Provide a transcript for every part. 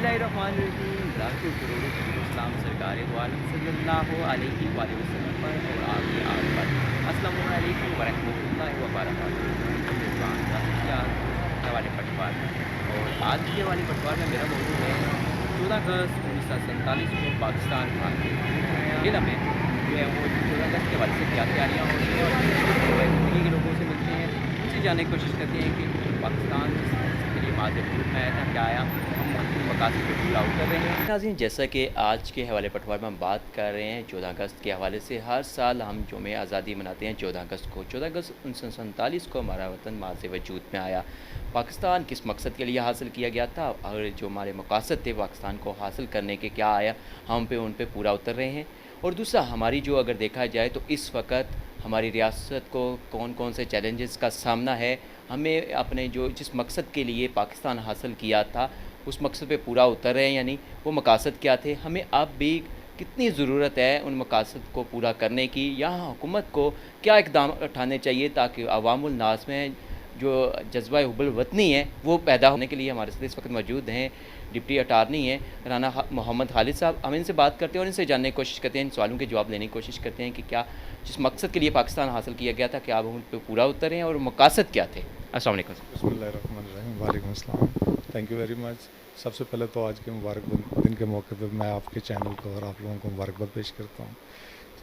बिस्मिल्लाहिर्रहमानिर्रहीम। लाखों करोड़ों दरूद इस्लाम सरकार दो आलम सल्लल्लाहु अलैहि वसल्लम पर और आपके आल पर। अस्सलामु अलैकुम व रहमतुल्लाहि व बरकातहू। मैं मेज़बान कासिम सियाद हवाले पटवार में, और आज के हवाले पटवार में मेरा मौजूद है 14 अगस्त 1947 को पाकिस्तान भारत जिला में जो है वो 14 अगस्त के हवाले से क्या तैयारियाँ हो रही हैं, और ज़िंदगी के लोगों से मिलते हैं, उनसे जानने की कोशिश करते हैं कि पाकिस्तान जिस मकसद के लिए माज़ वजूद में आया था, क्या आया, हम उन मकासद को पूरा कर रहे हैं। नाज़रीन, जैसा कि आज के हवाले पटवार में हम बात कर रहे हैं 14 अगस्त के हवाले से, हर साल हम यौम आज़ादी मनाते हैं 14 अगस्त को। 14 अगस्त 1947 को हमारा वतन माज़ वजूद में आया। पाकिस्तान किस मकसद के लिए हासिल किया गया था, और जो हमारे मकासद थे पाकिस्तान को हासिल करने के, क्या आया, हम उन पे पूरा उतर रहे हैं। और दूसरा, हमारी जो अगर देखा जाए तो इस वक्त हमारी रियासत को कौन कौन से चैलेंजेस का सामना है, हमें अपने जो जिस मकसद के लिए पाकिस्तान हासिल किया था उस मकसद पे पूरा उतर रहे हैं, यानी वो मकासद क्या थे, हमें अब भी कितनी ज़रूरत है उन मकासद को पूरा करने की, यहाँ हुकूमत को क्या इक़दाम उठाने चाहिए ताकि अवामुल नास में जो जज्बा हुब्बुल वतनी है वो पैदा होने के लिए। हमारे साथ इस वक्त मौजूद हैं डिप्टी अटारनी हैं राना मोहम्मद खालिद साहब। हम इनसे बात करते हैं और इनसे जानने की कोशिश करते हैं, इन सवालों के जवाब लेने की कोशिश करते हैं कि क्या जिस मकसद के लिए पाकिस्तान हासिल किया गया था, क्या अब हम उन पर पूरा उतरे हैं, और मकासद क्या थे। अस्सलाम वालेकुम। बिस्मिल्लाहिर्रहमानिर्रहीम। वालेकुम अस्सलाम। Thank you very much. सबसे पहले तो आज के मुबारक दिन के मौके पर मैं आपके चैनल को और आप लोगों को मुबारकबाद पेश करता हूँ।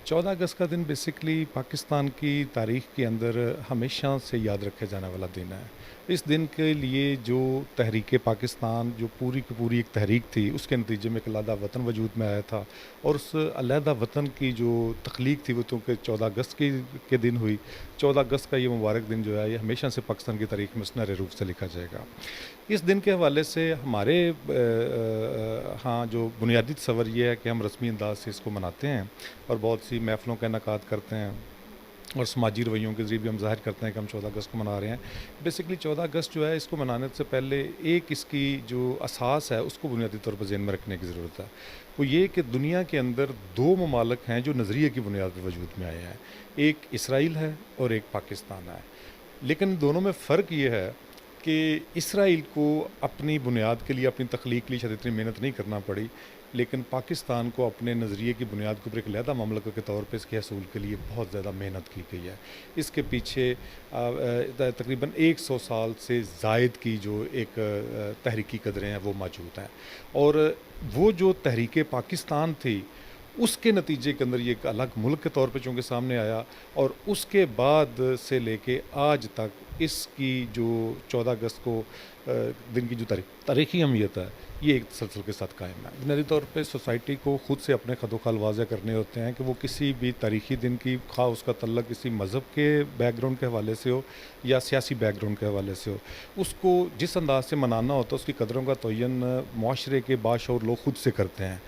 14 अगस्त का दिन बेसिकली पाकिस्तान की तारीख़ के अंदर हमेशा से याद रखे जाने वाला दिन है। इस दिन के लिए जो तहरीक पाकिस्तान जो पूरी की पूरी एक तहरीक थी, उसके नतीजे में एक अलहदा वतन वजूद में आया था, और उस अलहदा वतन की जो तख्लीक थी वो चूँकि 14 अगस्त के दिन हुई। 14 अगस्त का ये मुबारक दिन जो है ये हमेशा से पाकिस्तान की तारीख़ में सुनहरे रूप से लिखा जाएगा। इस दिन के हवाले से हमारे हाँ जो बुनियादी तसव्वुर ये है कि हम रस्मी अंदाज से इसको मनाते हैं और बहुत सी महफ़िलों का इनेकाद करते हैं, और समाजी रवैयों के ज़रिए भी हम ज़ाहिर करते हैं कि हम 14 अगस्त को मना रहे हैं। बेसिकली 14 अगस्त जो है इसको मनाने से पहले एक इसकी जो असास है उसको बुनियादी तौर पर ज़हन में रखने की ज़रूरत है। वो ये कि दुनिया के अंदर 2 ममालिक हैं जो नज़रिए की बुनियाद पर वजूद में आए हैं, एक इसराइल है और एक पाकिस्तान है। लेकिन दोनों में फ़र्क ये है कि इसराइल को अपनी बुनियाद के लिए, अपनी तख्लीक के लिए शायद इतनी मेहनत नहीं करना पड़ी, लेकिन पाकिस्तान को अपने नज़रिए की बुनियाद के ऊपर एक अलहदा ममलकत के तौर पे इसके हसूल के लिए बहुत ज़्यादा मेहनत की गई है। इसके पीछे तकरीबन 100 साल से ज़ायद की जो एक तहरीकी कदरें हैं वो मौजूद हैं, और वो जो तहरीक पाकिस्तान थी उसके नतीजे के अंदर ये एक अलग मुल्क के तौर पे चूँकि सामने आया, और उसके बाद से लेके आज तक इसकी जो 14 अगस्त को दिन की जो तारीख़ी अहमियत है ये एक तसलसल के साथ कायम है। बुनियादी तौर पे सोसाइटी को ख़ुद से अपने खदोखाल वाज़े करने होते हैं कि वो किसी भी तारीख़ी दिन की, खा उसका तल्लक किसी मज़हब के बैकग्राउंड के हवाले से हो या सियासी बैकग्राउंड के हवाले से हो, उसको जिस अंदाज से मनाना होता है उसकी कदरों का तयन मुआशरे के बाशऊर लोग ख़ुद से करते हैं।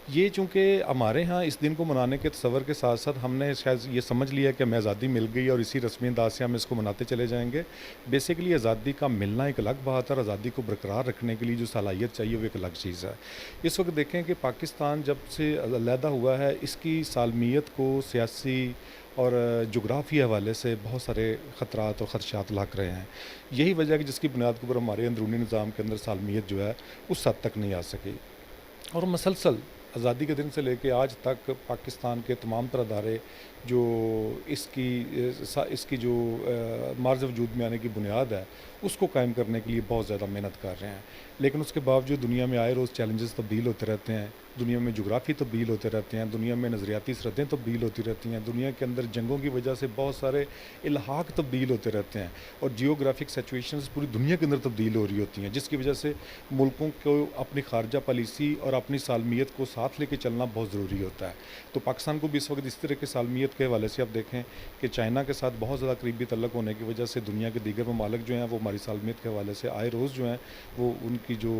ये चूँकि हमारे यहाँ इस दिन को मनाने के तसव्वुर के साथ साथ हमने शायद ये समझ लिया कि हमें आज़ादी मिल गई और इसी रस्मी अंदाज से हम इसको मनाते चले जाएंगे। बेसिकली आज़ादी का मिलना एक अलग बात है, और आज़ादी को बरकरार रखने के लिए जो सलाहियत चाहिए वो एक अलग चीज़ है। इस वक्त देखें कि पाकिस्तान जब से अलहदा हुआ है, इसकी सालमियत को सियासी और जोग्राफ़ी हवाले से बहुत सारे ख़तरात और ख़दशात लाग रहे हैं। यही वजह है कि जिसकी बुनियाद के ऊपर हमारे अंदरूनी निज़ाम के अंदर सालमियत जो है उस हद तक नहीं आ सकी, और मसलसल आज़ादी के दिन से लेके आज तक पाकिस्तान के तमाम तर अदारे जो इसकी जो मार्ज़ वजूद में आने की बुनियाद है उसको कायम करने के लिए बहुत ज़्यादा मेहनत कर रहे हैं। लेकिन उसके बावजूद दुनिया में आए रोज़ चैलेंजेस तब्दील होते रहते हैं, दुनिया में जोग्राफ़ी तब्दील होते रहते हैं, दुनिया में नज़रियाती सरहदें तब्दील होती रहती हैं, दुनिया के अंदर जंगों की वजह से बहुत सारे इल्हाक तब्दील होते रहते हैं, और जियोग्राफिक सिचुएशंस पूरी दुनिया के अंदर तब्दील हो रही होती हैं, जिसकी वजह से मुल्कों को अपनी खारजा पॉलिसी और अपनी सालमियत को साथ लेके चलना बहुत ज़रूरी होता है। तो पाकिस्तान को भी इस वक्त इस तरह की सालमियत के हवाले से आप देखें कि चाइना के साथ बहुत ज़्यादा करीबी तल्लक होने की वजह से दुनिया के दीगर ममालिक जो हैं वो हमारी सालमियत के हवाले से आए रोज़ जो हैं वो उनकी जो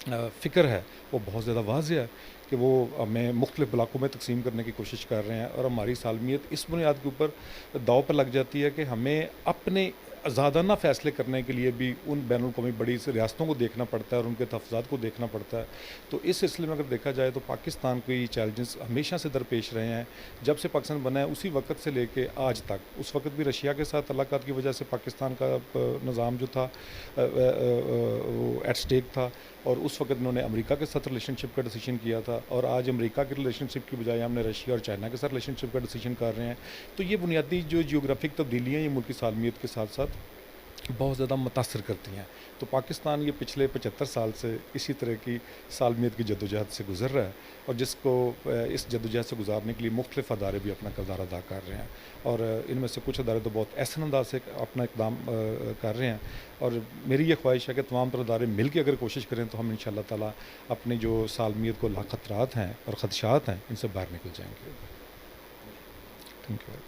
फ़िक्र है वो बहुत ज़्यादा वाज़ेह है कि वो हमें मुख्तलिफ़ इलाकों में तकसीम करने की कोशिश कर रहे हैं, और हमारी सालमियत इस बुनियाद के ऊपर दाव पर लग जाती है कि हमें अपने आज़ादाना फ़ैसले करने के लिए भी उन बैनुल-अक़वामी बड़ी रियासतों को देखना पड़ता है और उनके तहफ़्फ़ुज़ात को देखना पड़ता है। तो इस सिलसिले में अगर देखा जाए तो पाकिस्तान को ये चैलेंजेस हमेशा से दरपेश रहे हैं। जब से पाकिस्तान बना है उसी वक़्त से लेके आज तक, उस वक़्त भी रशिया के साथ तल्लुक़ात की वजह से पाकिस्तान का निज़ाम जो था वो एट स्टेक था, اور اس وقت انہوں نے امریکہ کے ساتھ ریلیشن شپ کا ڈیسیجن کیا تھا، اور آج امریکہ کے ریلیشن شپ کی بجائے ہم نے رشیا اور چائنا کے ساتھ ریلیشن شپ کا ڈیسیجن کر رہے ہیں. تو یہ بنیادی جو جیوگرافک تبدیلیاں یہ ملک کی سالمیت کے ساتھ ساتھ بہت زیادہ متاثر کرتی ہیں. تو پاکستان یہ پچھلے 75 سال سے اسی طرح کی سالمیت کی جدوجہد سے گزر رہا ہے، اور جس کو اس جدوجہد سے گزارنے کے لیے مختلف ادارے بھی اپنا کردار ادا کر رہے ہیں، اور ان میں سے کچھ ادارے تو بہت احسن انداز سے اپنا اقدام کر رہے ہیں. اور میری یہ خواہش ہے کہ تمام تر ادارے مل کے اگر کوشش کریں تو ہم انشاءاللہ تعالیٰ اپنے جو سالمیت کو لاحق خطرات ہیں اور خدشات ہیں ان سے باہر نکل جائیں گے. Thank you.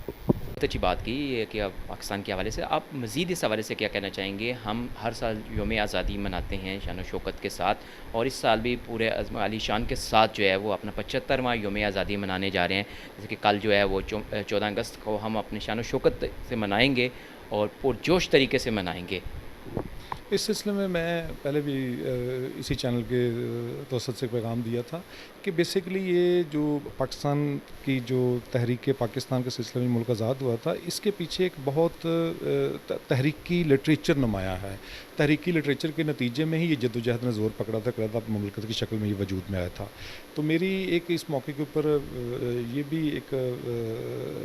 بہت اچھی بات کی یہ کہ اب پاکستان کے حوالے سے آپ مزید اس حوالے سے کیا کہنا چاہیں گے؟ ہم ہر سال یوم آزادی مناتے ہیں شان و شوکت کے ساتھ، اور اس سال بھی پورے عزم علی شان کے ساتھ جو ہے وہ اپنا 75واں یوم آزادی منانے جا رہے ہیں. جیسے کہ کل جو ہے وہ 14 اگست کو ہم اپنے شان و شوکت سے منائیں گے اور پرجوش طریقے سے منائیں گے. اس سلسلے میں پہلے بھی اسی چینل کے توسط سے پیغام دیا تھا کہ بیسیکلی یہ جو پاکستان کی جو تحریک پاکستان کے سلسلے میں ملک آزاد ہوا تھا، اس کے پیچھے ایک بہت تحریکی لٹریچر نمایاں ہے. تحریکی لٹریچر کے نتیجے میں ہی یہ جدوجہد نے زور پکڑا تھا کہ اب مملکت کی شکل میں یہ وجود میں آیا تھا. تو میری ایک اس موقع کے اوپر یہ بھی ایک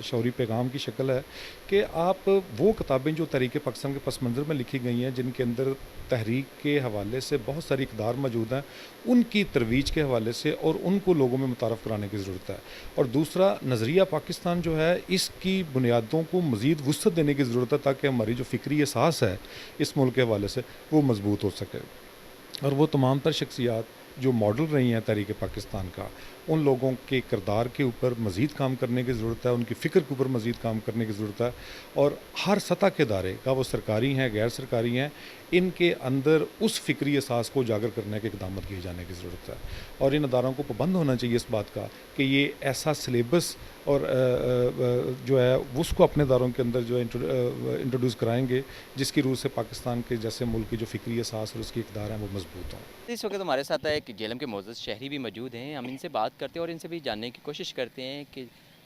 شعوری پیغام کی شکل ہے کہ آپ وہ کتابیں جو تحریک پاکستان کے پس منظر میں لکھی گئی ہیں، جن کے اندر تحریک کے حوالے سے بہت ساری اقدار موجود ہیں، ان کی ترویج کے حوالے سے اور ان کو لوگوں میں متعارف کرانے کی ضرورت ہے. اور دوسرا نظریہ پاکستان جو ہے اس کی بنیادوں کو مزید وسعت دینے کی ضرورت ہے تاکہ ہماری جو فکری احساس ہے اس ملک کے حوالے سے وہ مضبوط ہو سکے. اور وہ تمام تر شخصیات جو ماڈل رہی ہیں تحریک پاکستان کا، ان لوگوں کے کردار کے اوپر مزید کام کرنے کی ضرورت ہے، ان کی فکر کے اوپر مزید کام کرنے کی ضرورت ہے. اور ہر سطح کے ادارے کا وہ سرکاری ہیں غیر سرکاری ہیں، ان کے اندر اس فکری احساس کو اجاگر کرنے کے اقدامات کیے جانے کی ضرورت ہے. اور ان اداروں کو پابند ہونا چاہیے اس بات کا کہ یہ ایسا سلیبس اور جو ہے اس کو اپنے اداروں کے اندر جو ہے انٹروڈیوس کرائیں گے جس کی روح سے پاکستان کے جیسے ملک کی جو فکری احساس اور اس کی اقدار ہیں وہ مضبوط ہوں. اس وقت ہمارے ساتھ ایک جہلم کے معزز شہری بھی موجود ہیں. ہم ان سے بات کرتے ہیں اور ان سے بھی جاننے کی کوشش کرتے ہیں کہ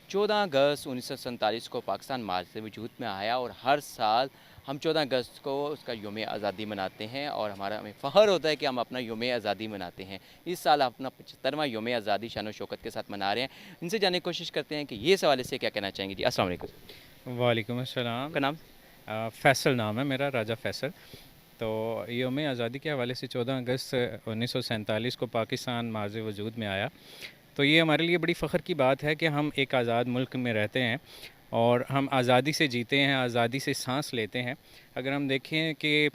14 اگست 1947 کو پاکستان مارچ سے وجود میں آیا، اور ہر سال ہم 14 اگست کو اس کا یوم آزادی مناتے ہیں، اور ہمیں فخر ہوتا ہے کہ ہم اپنا یوم آزادی مناتے ہیں. اس سال اپنا 75واں یوم آزادی شان و شوکت کے ساتھ منا رہے ہیں. ان سے جاننے کی کوشش کرتے ہیں کہ یہ اس حوالے سے کیا کہنا چاہیں گے. جی السلام علیکم. وعلیکم السلام. آپ کا نام؟ فیصل نام ہے میرا، راجہ فیصل. تو یوم آزادی کے حوالے سے 14 اگست 1947 کو پاکستان مارز وجود میں آیا. تو یہ ہمارے لیے بڑی فخر کی بات ہے کہ ہم ایک آزاد ملک میں رہتے ہیں اور ہم آزادی سے جیتے ہیں، آزادی سے سانس لیتے ہیں. اگر ہم دیکھیں کہ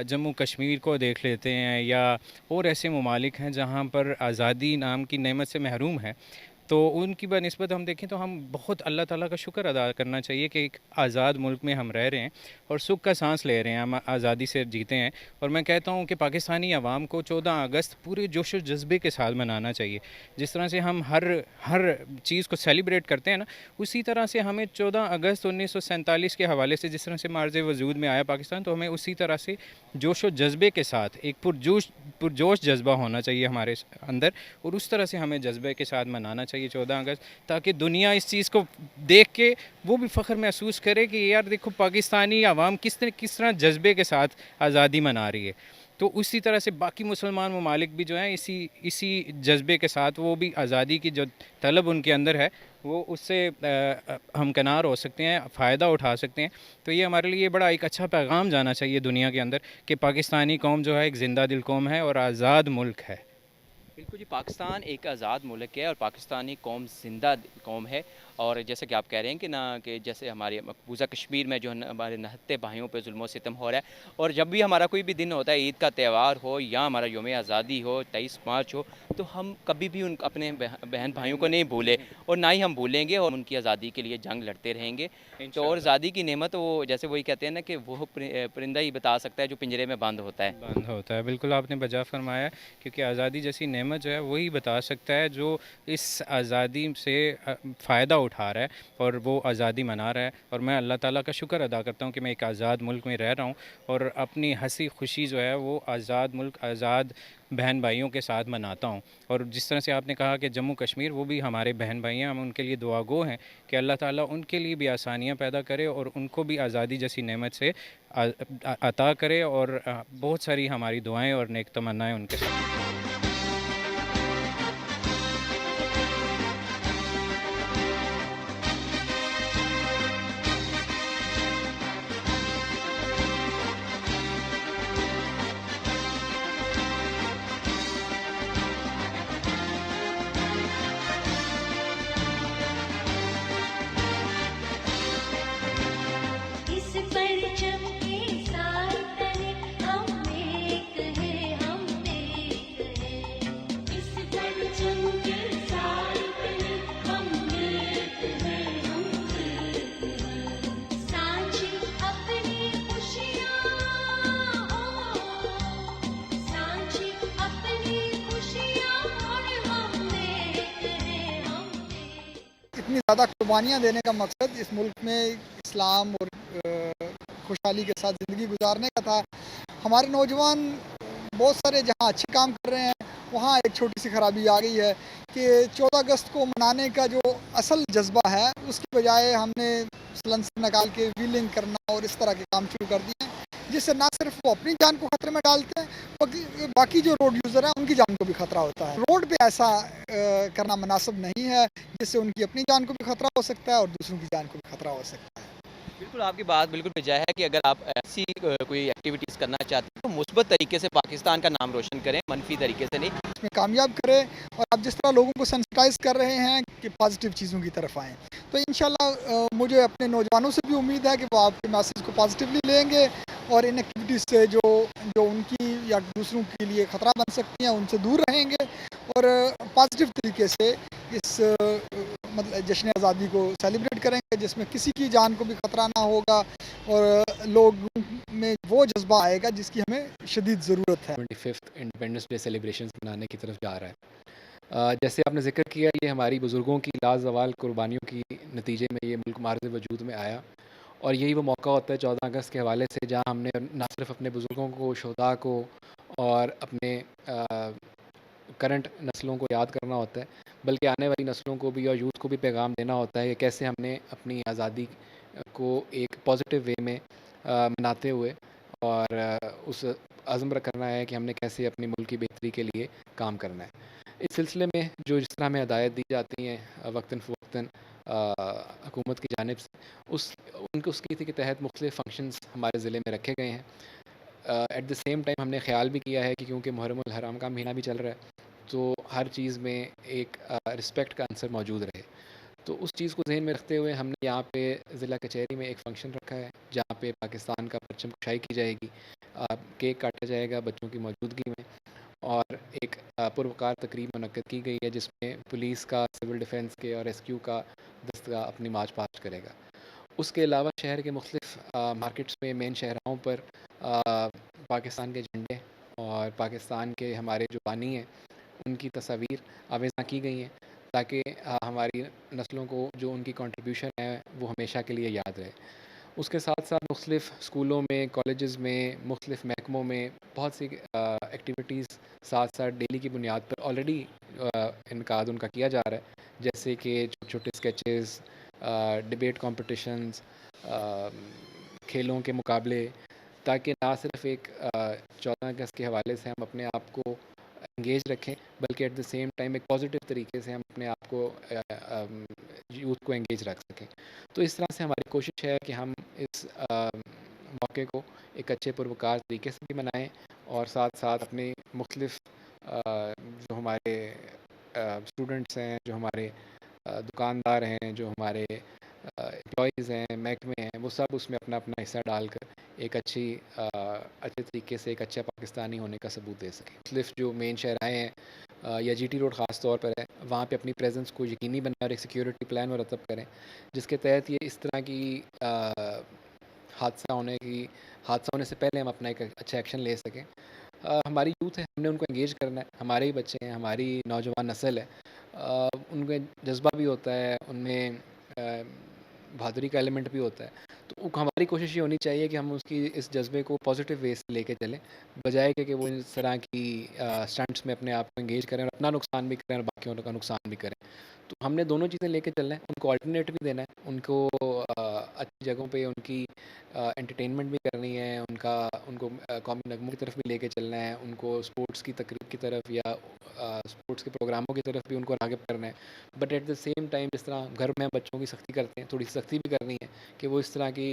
جموں کشمیر کو دیکھ لیتے ہیں یا اور ایسے ممالک ہیں جہاں پر آزادی نام کی نعمت سے محروم ہے، تو ان کی بنسبت ہم دیکھیں تو ہم بہت اللہ تعالیٰ کا شکر ادا کرنا چاہیے کہ ایک آزاد ملک میں ہم رہ رہے ہیں اور سکھ کا سانس لے رہے ہیں، ہم آزادی سے جیتے ہیں. اور میں کہتا ہوں کہ پاکستانی عوام کو 14 اگست پورے جوش و جذبے کے ساتھ منانا چاہیے. جس طرح سے ہم ہر چیز کو سیلیبریٹ کرتے ہیں نا، اسی طرح سے ہمیں 14 اگست 1947 کے حوالے سے جس طرح سے مارز وجود میں آیا پاکستان، تو ہمیں اسی طرح سے جوش و جذبے کے ساتھ ایک پرجوش جذبہ ہونا چاہیے ہمارے اندر، اور اس طرح سے ہمیں جذبے کے ساتھ منانا چاہیے 14 اگست، تاکہ دنیا اس چیز کو دیکھ کے وہ بھی فخر محسوس کرے کہ یار دیکھو پاکستانی عوام کس طرح جذبے کے ساتھ آزادی منا رہی ہے. تو اسی طرح سے باقی مسلمان ممالک بھی جو ہیں اسی جذبے کے ساتھ وہ بھی آزادی کی جو طلب ان کے اندر ہے وہ اس سے ہمکنار ہو سکتے ہیں، فائدہ اٹھا سکتے ہیں. تو یہ ہمارے لیے بڑا ایک اچھا پیغام جانا چاہیے دنیا کے اندر کہ پاکستانی قوم جو ہے ایک زندہ دل قوم ہے اور آزاد ملک ہے. بالکل جی، پاکستان ایک آزاد ملک ہے اور پاکستانی قوم زندہ قوم ہے. اور جیسے کہ آپ کہہ رہے ہیں کہ کہ جیسے ہمارے مقبوضہ کشمیر میں جو ہمارے نہتے بھائیوں پہ ظلم و ستم ہو رہا ہے، اور جب بھی ہمارا کوئی بھی دن ہوتا ہے، عید کا تہوار ہو یا ہمارا یوم آزادی ہو 23 مارچ ہو، تو ہم کبھی بھی اپنے بہن بھائیوں کو نہیں بھولے اور نہ ہی ہم بھولیں گے، اور ان کی آزادی کے لیے جنگ لڑتے رہیں گے. تو اور آزادی کی نعمت وہ جیسے وہی کہتے ہیں نا کہ وہ پرندہ ہی بتا سکتا ہے جو پنجرے میں بند ہوتا ہے. بالکل آپ نے بجا فرمایا، کیونکہ آزادی جیسی نعمت جو ہے وہی بتا سکتا ہے جو اس آزادی سے فائدہ اٹھا رہا ہے اور وہ آزادی منا رہا ہے، اور میں اللہ تعالیٰ کا شکر ادا کرتا ہوں کہ میں ایک آزاد ملک میں رہ رہا ہوں اور اپنی ہنسی خوشی جو ہے وہ آزاد ملک، آزاد بہن بھائیوں کے ساتھ مناتا ہوں۔ اور جس طرح سے آپ نے کہا کہ جموں کشمیر وہ بھی ہمارے بہن بھائی ہیں، ہم ان کے لیے دعا گو ہیں کہ اللہ تعالیٰ ان کے لیے بھی آسانیاں پیدا کرے اور ان کو بھی آزادی جیسی نعمت سے عطا کرے، اور بہت ساری ہماری دعائیں اور نیک تمنائیں ان کے ساتھ۔ اس پرچم کے سائے تلے ہم ایک ہیں، ہم ایک ہیں۔ اس پرچم کے سائے تلے ہم ایک ہیں، ہم ایک ہیں۔ سانجھی اپنی خوشیاں ہو، سانجھی اپنی خوشیاں اور ہم ایک ہیں، ہم ایک۔ اتنی زیادہ قربانیاں دینے کا مقصد اس ملک میں اسلام اور خوشحالی کے ساتھ زندگی گزارنے کا تھا۔ ہمارے نوجوان بہت سارے جہاں اچھے کام کر رہے ہیں وہاں ایک چھوٹی سی خرابی آ گئی ہے کہ 14 اگست کو منانے کا جو اصل جذبہ ہے اس کی بجائے ہم نے سلنسر نکال کے ویلنگ کرنا اور اس طرح کے کام شروع کر دیے ہیں، جس سے نہ صرف وہ اپنی جان کو خطرے میں ڈالتے ہیں بلکہ باقی جو روڈ یوزر ہیں ان کی جان کو بھی خطرہ ہوتا ہے۔ روڈ پہ ایسا کرنا مناسب نہیں ہے جس سے ان کی اپنی جان کو بھی خطرہ ہو سکتا ہے اور دوسروں کی جان کو بھی خطرہ ہو سکتا ہے۔ بالکل آپ کی بات بالکل بجا ہے کہ اگر آپ ایسی کوئی ایکٹیویٹیز کرنا چاہتے ہیں تو مثبت طریقے سے پاکستان کا نام روشن کریں، منفی طریقے سے نہیں۔ اس میں کامیاب کرے اور آپ جس طرح لوگوں کو سینسٹائز کر رہے ہیں کہ پازیٹیو چیزوں کی طرف آئیں، تو انشاءاللہ مجھے اپنے نوجوانوں سے بھی امید ہے کہ وہ آپ کے میسیج کو پازیٹیولی لیں گے اور ان ایکٹیویٹیز سے جو ان کی یا دوسروں کے لیے خطرہ بن سکتی ہیں ان سے دور رہیں گے اور پازیٹیو طریقے سے اس مطلب جشن آزادی کو سیلیبریٹ کریں گے جس میں کسی کی جان کو بھی خطرہ نہ ہوگا اور لوگوں میں وہ جذبہ آئے گا جس کی ہمیں شدید ضرورت ہے۔ 25th انڈیپینڈنس ڈے سیلیبریشنز منانے کی طرف جا رہا ہے۔ جیسے آپ نے ذکر کیا یہ ہماری بزرگوں کی لازوال قربانیوں کی نتیجے میں یہ ملک معرض وجود میں آیا، اور یہی وہ موقع ہوتا ہے 14 اگست کے حوالے سے جہاں ہم نے نہ صرف اپنے بزرگوں کو، شہداء کو اور اپنے کرنٹ نسلوں کو یاد کرنا ہوتا ہے، بلکہ آنے والی نسلوں کو بھی اور یوتھ کو بھی پیغام دینا ہوتا ہے کہ کیسے ہم نے اپنی آزادی کو ایک پازیٹیو وے میں مناتے ہوئے اور اس عزم کرنا ہے کہ ہم نے کیسے اپنی ملک کی بہتری کے لیے کام کرنا ہے۔ اس سلسلے میں جس طرح ہمیں ہدایت دی جاتی ہیں وقتاً فوقتاً حکومت کی جانب سے، اس کی تحت مختلف فنکشنز ہمارے ضلع میں رکھے گئے ہیں۔ ایٹ دا سیم ٹائم ہم نے خیال بھی کیا ہے کہ کیونکہ محرم الحرام کا مہینہ بھی چل رہا ہے تو ہر چیز میں ایک رسپیکٹ کا عنصر موجود رہے، تو اس چیز کو ذہن میں رکھتے ہوئے ہم نے یہاں پہ ضلع کچہری میں ایک فنکشن رکھا ہے جہاں پہ پاکستان کا پرچم کشائی کی جائے گی، کیک کاٹا جائے گا بچوں کی موجودگی میں، اور ایک پروقار تقریب منعقد کی گئی ہے جس میں پولیس کا، سول ڈیفنس کے اور ریسکیو کا دستہ اپنی مارچ پاسٹ کرے گا۔ اس کے علاوہ شہر کے مختلف مارکیٹس میں، مین شہراؤں پر پاکستان کے جھنڈے اور پاکستان کے ہمارے جو بانی ہیں ان کی تصاویر آویزاں کی گئی ہیں تاکہ ہماری نسلوں کو جو ان کی کنٹریبیوشن ہے وہ ہمیشہ کے لیے یاد رہے۔ اس کے ساتھ ساتھ مختلف اسکولوں میں، کالجز میں، مختلف محکموں میں بہت سی ایکٹیویٹیز ساتھ ساتھ ڈیلی کی بنیاد پر آلریڈی انعقاد ان کا کیا جا رہا ہے، جیسے کہ چھوٹے چھوٹے اسکیچز، ڈبیٹ کمپٹیشنز، کھیلوں کے مقابلے، تاکہ نہ صرف ایک 14 اگست کے حوالے سے ہم اپنے آپ کو انگیج رکھیں بلکہ ایٹ دا سیم ٹائم ایک پازیٹیو طریقے سے ہم اپنے آپ کو یوتھ کو انگیج رکھ سکیں۔ تو اس طرح سے ہماری کوشش ہے کہ ہم اس موقع کو ایک اچھے پروقار طریقے سے بھی منائیں اور ساتھ ساتھ اپنے مختلف جو ہمارے اسٹوڈنٹس ہیں، جو ہمارے دکاندار ہیں، جو ہمارے امپلائیز ہیں، محکمے ہیں، وہ سب اس میں اپنا اپنا حصہ ڈال کر ایک اچھے طریقے سے ایک اچھا پاکستانی ہونے کا ثبوت دے سکیں۔ مختلف جو مین شہرائیں ہیں یا جی ٹی روڈ خاص طور پر ہے، وہاں پہ اپنی پریزنس کو یقینی بنائیں اور ایک سیکیورٹی پلان مرتب کریں جس کے تحت یہ اس طرح کی حادثہ ہونے سے پہلے ہم اپنا ایک اچھا ایکشن لے سکیں۔ ہماری یوتھ ہے، ہم نے ان کو انگیج کرنا ہے، ہمارے ہی بچے ہیں، ہماری نوجوان نسل ہے، ان کا جذبہ بھی ہوتا ہے، ان میں बहादुरी का एलिमेंट भी होता है। तो हमारी कोशिश ये होनी चाहिए कि हम उसकी इस जज्बे को पॉजिटिव वे से लेके चलें, बजाय कि वो इस तरह की स्टंट्स में अपने आप को एंगेज करें और अपना नुकसान भी करें और बाकियों का नुकसान भी करें। तो हमने दोनों चीज़ें लेके चलना है, उनको अल्टरनेट भी देना है, उनको अच्छी जगहों पे उनकी एंटरटेनमेंट भी करनी है, उनको कौमी नगमों की तरफ भी लेके चलना है, उनको स्पोर्ट्स की तकरीब की तरफ या स्पोर्ट्स के प्रोग्रामों की तरफ भी उनको राग़िब करना है। But at the same time जिस तरह घर में हम बच्चों की सख्ती करते हैं, थोड़ी सी सख्ती भी करनी है कि वो इस तरह की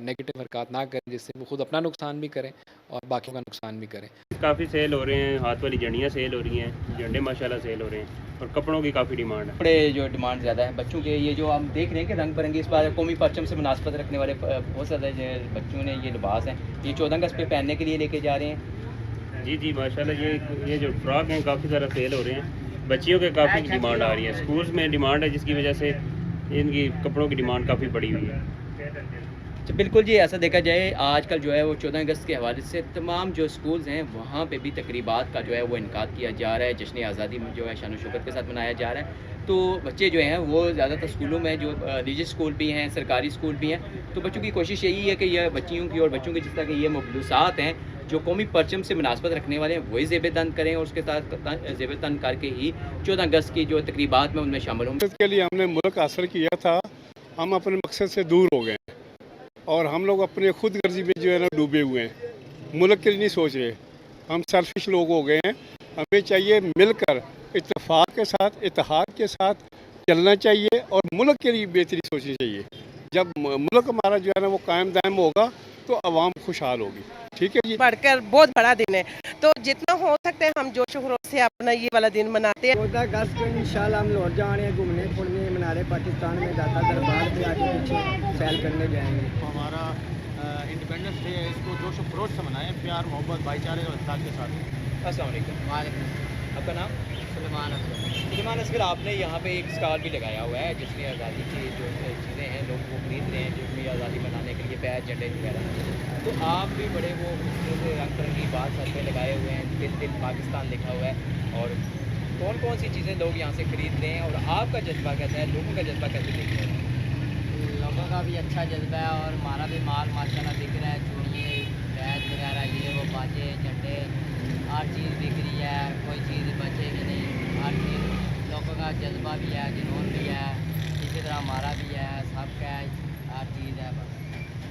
नेगेटिव हरकत ना करें जिससे वो खुद अपना नुकसान भी करें और बाकियों का नुकसान भी करें। काफ़ी सेल हो रहे हैं, हाथ वाली झंडियाँ सेल हो रही हैं, झंडे माशाल्लाह सेल हो रहे हैं, और कपड़ों की काफ़ी डिमांड है। कपड़े जो डिमांड ज़्यादा है बच्चों के, ये जो हम देख रहे हैं कि रंग बिरंगे इस बार कौमी परचम से मुनासबत रखने वाले बहुत ज़्यादा जो बच्चों ने ये लिबास हैं, ये 14 अगस्त पे पहनने के लिए लेके जा रहे हैं। जी जी माशाल्लाह, ये जो फ्रॉक हैं काफ़ी ज़्यादा सेल हो रहे हैं, बच्चियों के काफ़ी डिमांड आ रही है, स्कूल्स में डिमांड है, जिसकी वजह से इनकी कपड़ों की डिमांड काफ़ी बढ़ी हुई है। तो बिल्कुल जी, ऐसा देखा जाए आजकल जो है वो 14 अगस्त के हवाले से तमाम जो स्कूल्स हैं वहाँ पे भी तकरीबात का जो है वो इनकाद किया जा रहा है, जश्न आज़ादी में जो है शान शौकत के साथ मनाया जा रहा है। तो बच्चे जो हैं वो ज़्यादातर स्कूलों में जो रिलीजियस स्कूल भी हैं, सरकारी स्कूल भी हैं, तो बच्चों की कोशिश यही है कि ये बच्चियों की और बच्चों की जिस तरह के ये मखलूसात हैं जो कौमी परचम से मुनासबत रखने वाले हैं वही ज़ेब तन करें और उसके साथ ज़ेब तन करके ही 14 अगस्त की जो तकरीबात में उनमें शामिल हों। के लिए हमने मुल्क हासिल किया था, हम अपने मकसद से दूर हो गए और हम लोग अपने खुद गर्जी में जो है ना डूबे हुए हैं, मुल्क के लिए नहीं सोच रहे, हम सेल्फिश लोग हो गए हैं। हमें चाहिए मिलकर इत्तेफाक के साथ, इत्तेहाद के साथ चलना चाहिए और मुल्क के लिए बेहतरी सोचनी चाहिए। जब मुल्क हमारा जो है ना वो कायम दायम होगा तो आवाम खुशहाल होगी। ठीक है जी। बढ़कर बहुत बड़ा दिन है, तो जितना हो सकता है हम जोश खरोश से अपना ये वाला दिन मनाते हैं। 14 अगस्त को इंशाल्लाह हम लौट जा रहे हैं घूमने फिरने, मनारे पाकिस्तान में दाता दरबार पे आगे पीछे सैल करने जाएंगे। हमारा इंडिपेंडेंस डे है, इसको जोश खरोश से मनाएं, प्यार मोहब्बत भाईचारे और इत्तेफाक के साथ। अस्सलाम वालेकुम। आपका नाम? सुलेमान असगर। आपने यहाँ पे एक स्टॉल भी लगाया हुआ है जिसमें आज़ादी की जो चीज़ें हैं लोग वो खरीद रहे हैं, जिसमें आज़ादी मनाने के लिए बैच झंडे वगैरह, तो आप भी बड़े वो खूबसूरत रंग बिरंगी बात सर पे लगाए हुए हैं, दिल दिल पाकिस्तान लिखा हुआ है, और कौन कौन सी चीज़ें लोग यहाँ से ख़रीद रहे हैं और आपका जज्बा कैसा है, लोगों का जज्बा कैसे देख रहे हैं? लोगों का भी अच्छा जज्बा है और हमारा भी माल माशाल्लाह बिक रहा है, चूड़िए बैच वगैरह ये वो बाजे झंडे हर चीज़ बिक रही है, कोई चीज़ बचेगी नहीं, हर चीज़ लोगों का जज्बा भी है, जुनून भी है, इसी तरह हमारा भी है, सबका हर चीज़ है। बस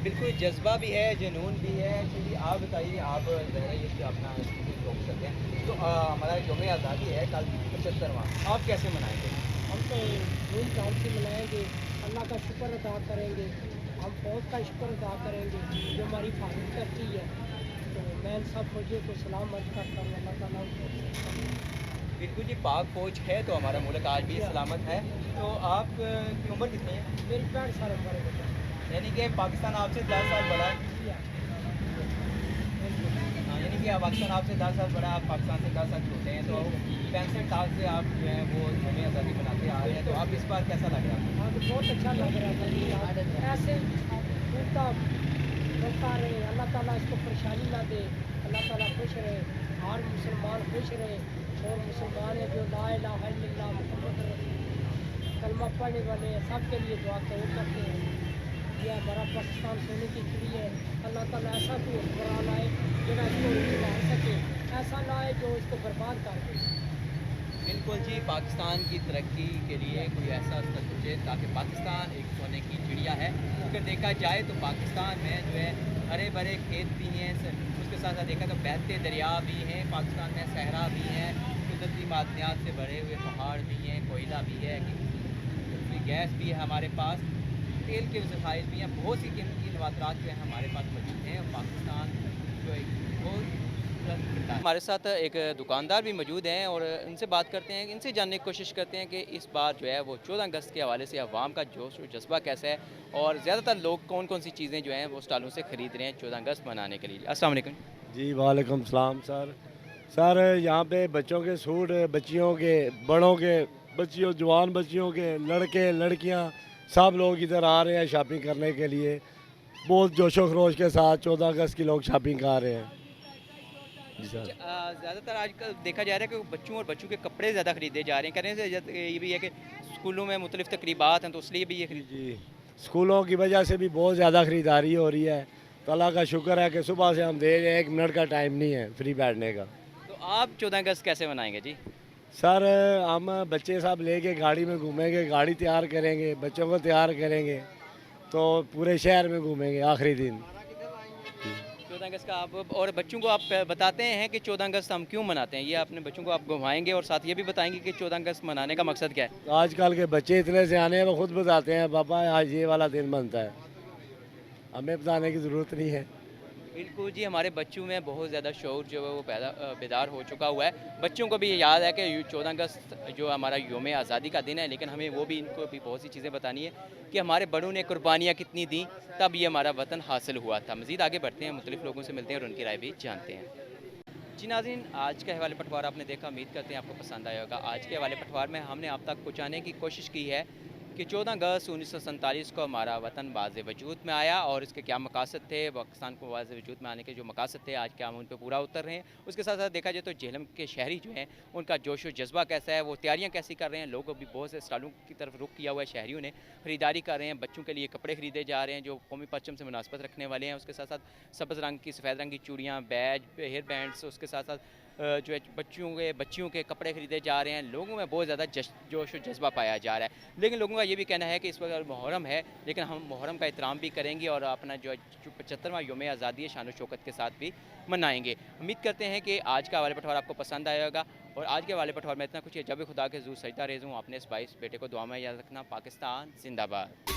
बिल्कुल जज्बा भी है, जुनून भी है। चलिए आप बताइए, आप ज़रा ये अपना रोक सकते हैं, तो हमारा यौम आज़ादी है कल 75वां, आप कैसे मनाएंगे? हम तो धूमधाम से मनाएंगे, अल्लाह का शुक्र अदा करेंगे, हम फौज का शुक्र अदा करेंगे जो हमारी हिफाजत करती है। तो मैं सब फौजियों को सलाम अर्ज़ करता हूँ, अल्लाह ताला उनको। बिल्कुल जी, पाक फौज है तो हमारा मुल्क आज भी सलामत है। तो आपकी उम्र कितनी है? मेरी 65 साल उम्र है। यानी कि पाकिस्तान आपसे 10 साल बड़ा है। हाँ, यानी कि पाकिस्तान आपसे 10 साल बड़ा है, आप पाकिस्तान से 10 साल छोटे हैं, तो 65 साल से आप जो है वो यौम आज़ादी मनाते आ रहे हैं, तो आप इस बार कैसा लग रहा है? हाँ, तो बहुत अच्छा लग रहा था। ऐसे टूटता चलता रहे, अल्लाह ताला इसको परेशानी ना दे, अल्लाह ताला खुश रहे, हर मुसलमान खुश रहे, और मुसलमान है जो ला इलाहा इल्लल्लाह मुहम्मद रसूलुल्लाह कलमा पढ़ने वाले हैं, सब के लिए दुआ कबूल करते हैं। ये हमारा पाकिस्तान सोने की चिड़ी है, अल्लाह ताला ऐसा कोई हुक्मरान लाए जो इसको ला सके, ऐसा लाए जो इसको बर्बाद कर दे। बिल्कुल जी, पाकिस्तान की तरक्की के लिए कोई ऐसा सोचे ताकि पाकिस्तान एक सोने की चिड़िया है। अगर देखा जाए तो पाकिस्तान में जो है हरे भरे खेत भी हैं, उसके साथ साथ देखा तो बहते दरिया भी हैं, पाकिस्तान में सहरा भी हैं, कुदरती मादनियात से भरे हुए पहाड़ भी हैं, कोयला भी है, गैस भी है हमारे पास, तेल के ज़खायर भी हैं, बहुत सी कीमती नवातरात जो है हमारे पास मौजूद हैं, और पाकिस्तान जो है बहुत हमारे साथ एक दुकानदार भी मौजूद हैं और इनसे बात करते हैं, इनसे जानने की कोशिश करते हैं कि इस बार जो है वो 14 अगस्त के हवाले से अवाम का जोश और जज्बा कैसा है और ज़्यादातर लोग कौन कौन सी चीज़ें जो हैं वो स्टॉलों से ख़रीद रहे हैं 14 अगस्त मनाने के लिए। अस्सलाम वालेकुम जी। वालेकुम सलाम सर यहाँ पे बच्चों के सूट, बच्चियों के, बड़ों के, बच्चियों जवान बच्चियों के, लड़के लड़कियाँ सब लोग इधर आ रहे हैं शॉपिंग करने के लिए, बहुत जोशो खरोश के साथ 14 अगस्त की लोग शॉपिंग कर रहे हैं। जी सर। ज़्यादातर आजकल देखा जा रहा है कि बच्चों और बच्चों के कपड़े ज़्यादा खरीदे जा रहे हैं। कहने से ये भी है कि स्कूलों में मुख्तलिफ तकरीबात हैं तो इसलिए भी ये खरीद जी स्कूलों की वजह से भी बहुत ज़्यादा ख़रीदारी हो रही है। तो अल्लाह का शुक्र है कि सुबह से हम दे रहे हैं, 1 मिनट का टाइम नहीं है फ्री बैठने का। तो आप 14 अगस्त कैसे मनाएंगे जी? सर हम बच्चे सब लेके गाड़ी में घूमेंगे, गाड़ी तैयार करेंगे, बच्चों को तैयार करेंगे, तो पूरे शहर में घूमेंगे आखिरी दिन। 14 अगस्त का आप और बच्चों को आप बताते हैं कि 14 अगस्त हम क्यों मनाते हैं, ये अपने बच्चों को आप घुमाएंगे और साथ ये भी बताएंगे कि 14 अगस्त मनाने का मकसद क्या है? आजकल के बच्चे इतने सियाने हैं, वो खुद बताते हैं पापा आज ये वाला दिन बनता है, हमें बताने की ज़रूरत नहीं है। बिल्कुल जी, हमारे बच्चों में बहुत ज़्यादा शौर जो है वो बेदार हो चुका हुआ है। बच्चों को भी ये याद है कि 14 अगस्त जो हमारा योम आज़ादी का दिन है, लेकिन हमें वो भी इनको भी बहुत सी चीज़ें बतानी है कि हमारे बड़ों ने कुर्बानियाँ कितनी दी तब ये हमारा वतन हासिल हुआ था। मज़ीद आगे बढ़ते हैं, मुख्तलिफ लोगों से मिलते हैं और उनकी राय भी जानते हैं। जी नाज़रीन, आज के हवाले पटवार आपने देखा, उम्मीद करते हैं आपको पसंद आया होगा। आज के हवाले पटवार में हमने आप तक पहुँचाने की कोशिश की है कि 14 अगस्त 1947 को हमारा वतन वाज़े वजूद में आया और इसके क्या मकासद थे, पाकिस्तान को वाज़े वजूद में आने के जो मकासद थे आज क्या हम उन पर पूरा उतर रहे हैं। उसके साथ साथ देखा जाए तो जेहलम के शहरी जो हैं उनका जोश व जज्बा कैसा है, वो तैयारियां कैसी कर रहे हैं। लोग अभी बहुत से स्टालों की तरफ रुख किया हुआ है, शहरियों ने ख़रीदारी कर रहे हैं, बच्चों के लिए कपड़े ख़रीदे जा रहे हैं जो कौमी परचम से मुनासबत रखने वाले हैं। उसके साथ साथ सब्ज़ रंग की, सफ़ेद रंग की चूड़ियाँ, बैज, हेयर बैंड्स, उसके साथ साथ जो है बच्चियों के कपड़े ख़रीदे जा रहे हैं। लोगों में बहुत ज़्यादा जोश व जज्बा पाया जा रहा है। लेकिन लोगों का ये भी कहना है कि इस वक्त मुहर्रम है, लेकिन हम मुहर्रम का एहतराम भी करेंगे और अपना जो 75वां योम आज़ादी है शान शौकत के साथ भी मनाएंगे। उम्मीद करते हैं कि आज का हवाले पटवार आपको पसंद आया होगा और आज के हवाले पटवार में इतना कुछ है। जब खुदा के ज़ू सजदा रेज़ हूँ, अपने इस 22 बेटे को दुआ में याद रखना। पाकिस्तान जिंदाबाद।